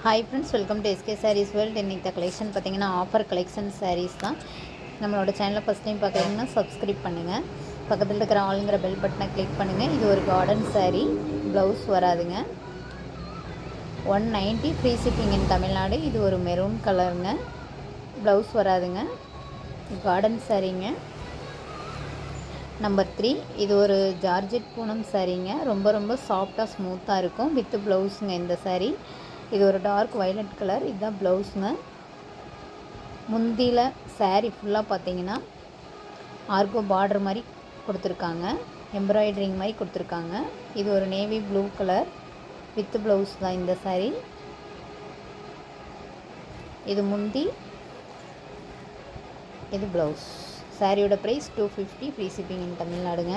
Hi friends, welcome to SK Sarees World. இன்றைக்கி collection பார்த்தீங்கன்னா offer collection sarees தான். நம்மளோட சேனலை ஃபஸ்ட் டைம் பார்க்குறீங்கன்னா சப்ஸ்கிரைப் பண்ணுங்கள். பக்கத்தில் இருக்கிற ஆளுங்கிற பெல் பட்டனை கிளிக் பண்ணுங்கள். இது ஒரு கார்டன் சாரீ, ப்ளவுஸ் வராதுங்க. 190 ஃப்ரீ ஷிப்பிங் இன் தமிழ்நாடு. இது ஒரு மெரூன் கலருங்க, ப்ளவுஸ் வராதுங்க. கார்டன் சாரீங்க. நம்பர் 3, இது ஒரு ஜார்ஜெட் பூனம் சாரீங்க. ரொம்ப ரொம்ப சாஃப்டாக ஸ்மூத்தாக இருக்கும். வித் ப்ளவுஸுங்க இந்த சாரீ. இது ஒரு டார்க் வயலட் கலர். இதுதான் ப்ளவுஸுங்க. முந்தியில் சாரீ ஃபுல்லாக பார்த்தீங்கன்னா ஆர்கோ பார்டர் மாதிரி கொடுத்துருக்காங்க, எம்ப்ராய்டரிங் மாதிரி கொடுத்துருக்காங்க. இது ஒரு navy blue colour with blouse தான் இந்த சாரீ. இது முந்தி, இது ப்ளவுஸ். சாரியோட ப்ரைஸ் 250, ஃப்ரீ ஷிப்பிங் இன் தமிழ்நாடுங்க.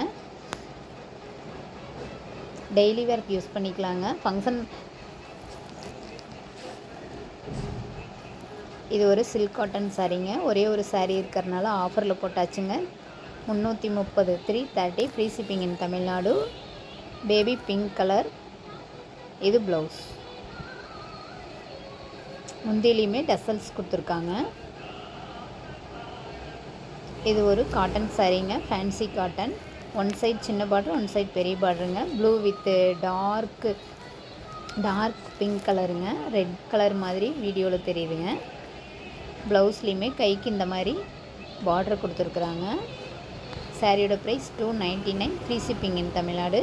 டெய்லி வேர்க்கு யூஸ் பண்ணிக்கலாங்க. ஃபங்க்ஷன். இது ஒரு சில்க் காட்டன் சாரீங்க. ஒரே ஒரு சாரீ இருக்கிறதுனால ஆஃபரில் போட்டாச்சுங்க. 330, 330, free shipping in Tamil Nadu. Baby pink colour. இது ப்ளவுஸ். முந்திலையுமே டசல்ஸ் கொடுத்துருக்காங்க. இது ஒரு காட்டன் சாரீங்க, ஃபேன்சி காட்டன். ஒன் சைட் சின்ன பார்டர், ஒன் சைட் பெரிய பார்டருங்க. ப்ளூ வித் டார்க் பிங்க் கலருங்க. ரெட் கலர் மாதிரி வீடியோவில் தெரியுதுங்க. ப்ளவுஸ்லேயுமே கைக்கு இந்த மாதிரி பார்டர் கொடுத்துருக்குறாங்க. சாரியோட price 299, free shipping in Tamil Nadu.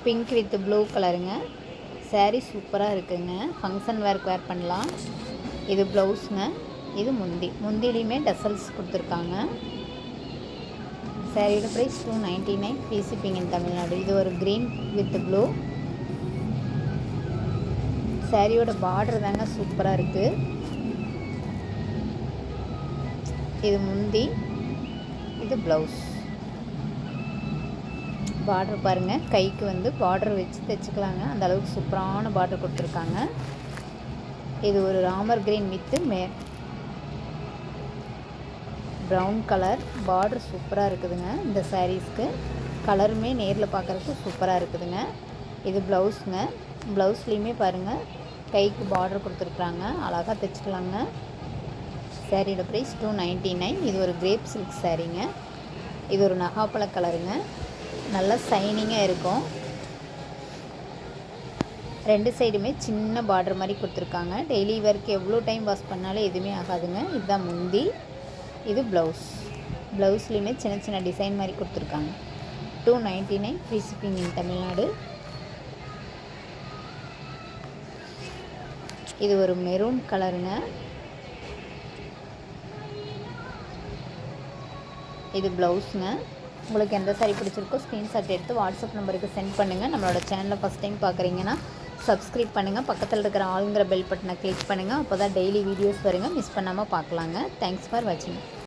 Pink with blue கலருங்க. சாரீ சூப்பராக இருக்குங்க. ஃபங்க்ஷன் வேர்க்கு வேர் பண்ணலாம். இது ப்ளவுஸுங்க. இது முந்திலையுமே டசல்ஸ் கொடுத்துருக்காங்க. சாரியோட price 299, free shipping in Tamil Nadu. இது ஒரு க்ரீன் வித் ப்ளூ. சாரியோட பார்டர் தாங்க சூப்பராக இருக்குது. இது முந்தி, இது ப்ளவுஸ். பார்டர் பாருங்கள், கைக்கு வந்து பார்டர் வச்சு தைச்சிக்கலாங்க. அந்த அளவுக்கு சூப்பரான பார்டர் கொடுத்துருக்காங்க. இது ஒரு Ramar green with brown colour. Border சூப்பராக இருக்குதுங்க இந்த சாரீஸ்க்கு. கலருமே நேரில் பார்க்குறதுக்கு சூப்பராக இருக்குதுங்க. இது ப்ளவுஸுங்க. ப்ளவுஸ்லேயுமே பாருங்கள் கைக்கு பார்டர் கொடுத்துருக்குறாங்க. அழகாக தைச்சிக்கலாங்க. சாரியோட ப்ரைஸ் 299. இது ஒரு கிரேப் சில்க் சாரீங்க. இது ஒரு நகாப்பழ கலருங்க. நல்லா சைனிங்காக இருக்கும். ரெண்டு சைடுமே சின்ன பார்டர் மாதிரி கொடுத்துருக்காங்க. டெய்லி வேர்க்கு எவ்வளோ டைம் வாஷ் பண்ணாலும் எதுவுமே ஆகாதுங்க. இதுதான் முந்தி, இது ப்ளவுஸ். ப்ளவுஸ்லேயுமே சின்ன சின்ன டிசைன் மாதிரி கொடுத்துருக்காங்க. 299, ஃப்ரீ ஷிப்பிங் இன் தமிழ்நாடு. இது ஒரு மெரூன் கலருங்க. இது ப்ளவுஸுங்க. உங்களுக்கு எந்த சாரீ பிடிச்சிருக்கோ ஸ்க்ரீன்ஷாட் எடுத்து வாட்ஸ்அப் நம்பருக்கு சென்ட் பண்ணுங்கள். நம்மளோட சேனலை ஃபஸ்ட் டைம் பார்க்குறீங்கன்னா சப்ஸ்கிரைப் பண்ணுங்கள். பக்கத்தில் இருக்கிற ஆளுங்கிற பெல் பட்டனை கிளிக் பண்ணுங்கள். அப்போ தான் டெய்லி வீடியோஸ் வருங்க. மிஸ் பண்ணாமல் பார்க்கலாங்க. தேங்க்ஸ் ஃபார் வாட்சிங்.